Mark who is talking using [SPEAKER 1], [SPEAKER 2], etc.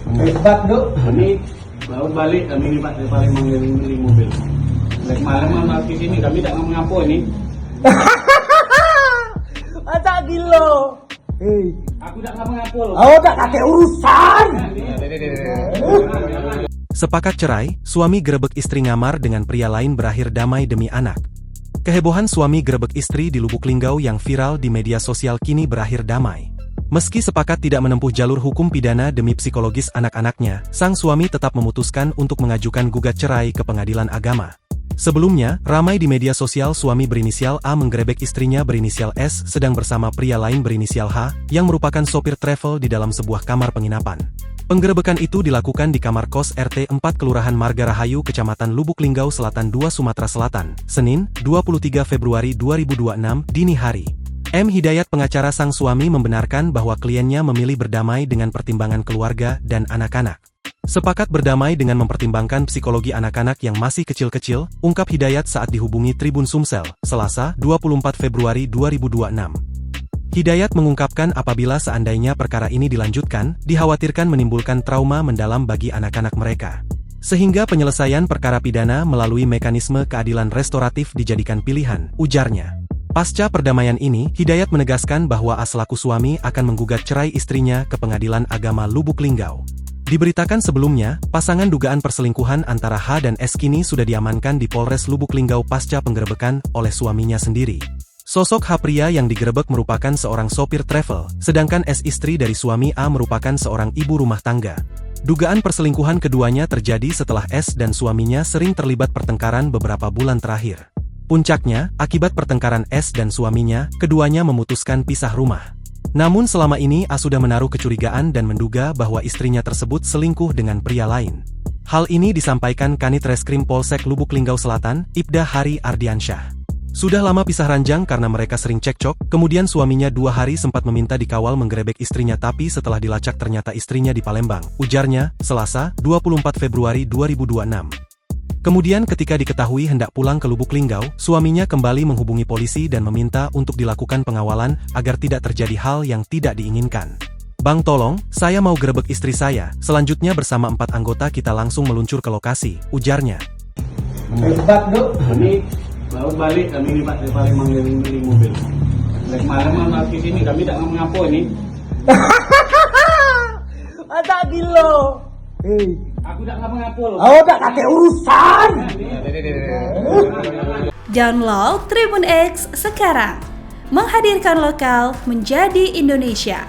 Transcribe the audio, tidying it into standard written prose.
[SPEAKER 1] Hebat, Dok.
[SPEAKER 2] Kami baru balik, kami di Palembang beli mobil. Malam di sini kami tak mengapo ini.
[SPEAKER 1] Ada gila. Hei,
[SPEAKER 2] Aku tak mengapo loh.
[SPEAKER 1] oh tak kakek urusan.
[SPEAKER 3] Sepakat cerai, suami gerebek istri ngamar dengan pria lain berakhir damai demi anak. Kehebohan suami gerebek istri di Lubuk Linggau yang viral di media sosial kini berakhir damai. Meski sepakat tidak menempuh jalur hukum pidana demi psikologis anak-anaknya, sang suami tetap memutuskan untuk mengajukan gugat cerai ke pengadilan agama. Sebelumnya, ramai di media sosial suami berinisial A menggerebek istrinya berinisial S sedang bersama pria lain berinisial H, yang merupakan sopir travel di dalam sebuah kamar penginapan. Penggerebekan itu dilakukan di kamar kos RT 4 Kelurahan Marga Rahayu, Kecamatan Lubuk Linggau Selatan 2, Sumatera Selatan, Senin, 23 Februari 2026, dini hari. M. Hidayat, pengacara sang suami, membenarkan bahwa kliennya memilih berdamai dengan pertimbangan keluarga dan anak-anak. Sepakat berdamai dengan mempertimbangkan psikologi anak-anak yang masih kecil-kecil, ungkap Hidayat saat dihubungi Tribun Sumsel, Selasa, 24 Februari 2026. Hidayat mengungkapkan apabila seandainya perkara ini dilanjutkan, dikhawatirkan menimbulkan trauma mendalam bagi anak-anak mereka. Sehingga penyelesaian perkara pidana melalui mekanisme keadilan restoratif dijadikan pilihan, ujarnya. Pasca perdamaian ini, Hidayat menegaskan bahwa A selaku suami akan menggugat cerai istrinya ke Pengadilan Agama Lubuk Linggau. Diberitakan sebelumnya, pasangan dugaan perselingkuhan antara H dan S kini sudah diamankan di Polres Lubuk Linggau pasca penggerebekan oleh suaminya sendiri. Sosok H pria yang digerebek merupakan seorang sopir travel, sedangkan S istri dari suami A merupakan seorang ibu rumah tangga. Dugaan perselingkuhan keduanya terjadi setelah S dan suaminya sering terlibat pertengkaran beberapa bulan terakhir. Puncaknya, akibat pertengkaran S dan suaminya, keduanya memutuskan pisah rumah. Namun selama ini A sudah menaruh kecurigaan dan menduga bahwa istrinya tersebut selingkuh dengan pria lain. Hal ini disampaikan Kanit Reskrim Polsek Lubuk Linggau Selatan, Ibda Hari Ardiansyah. Sudah lama pisah ranjang karena mereka sering cekcok, kemudian suaminya 2 hari sempat meminta dikawal menggerebek istrinya tapi setelah dilacak ternyata istrinya di Palembang, ujarnya, Selasa, 24 Februari 2026. Kemudian ketika diketahui hendak pulang ke Lubuk Linggau, suaminya kembali menghubungi polisi dan meminta untuk dilakukan pengawalan agar tidak terjadi hal yang tidak diinginkan. Bang tolong, saya mau gerebek istri saya, selanjutnya bersama 4 anggota kita langsung meluncur ke lokasi, ujarnya.
[SPEAKER 1] Hebat, Dok.
[SPEAKER 2] Kami baru balik, kami di Palembang beli mobil. Malam di sini kami tak mengapo ini.
[SPEAKER 1] Ada gila. Hei,
[SPEAKER 2] Aku tak mengapo loh.
[SPEAKER 1] oh tak kakek urusan.
[SPEAKER 4] Download Tribun X sekarang, menghadirkan lokal menjadi Indonesia.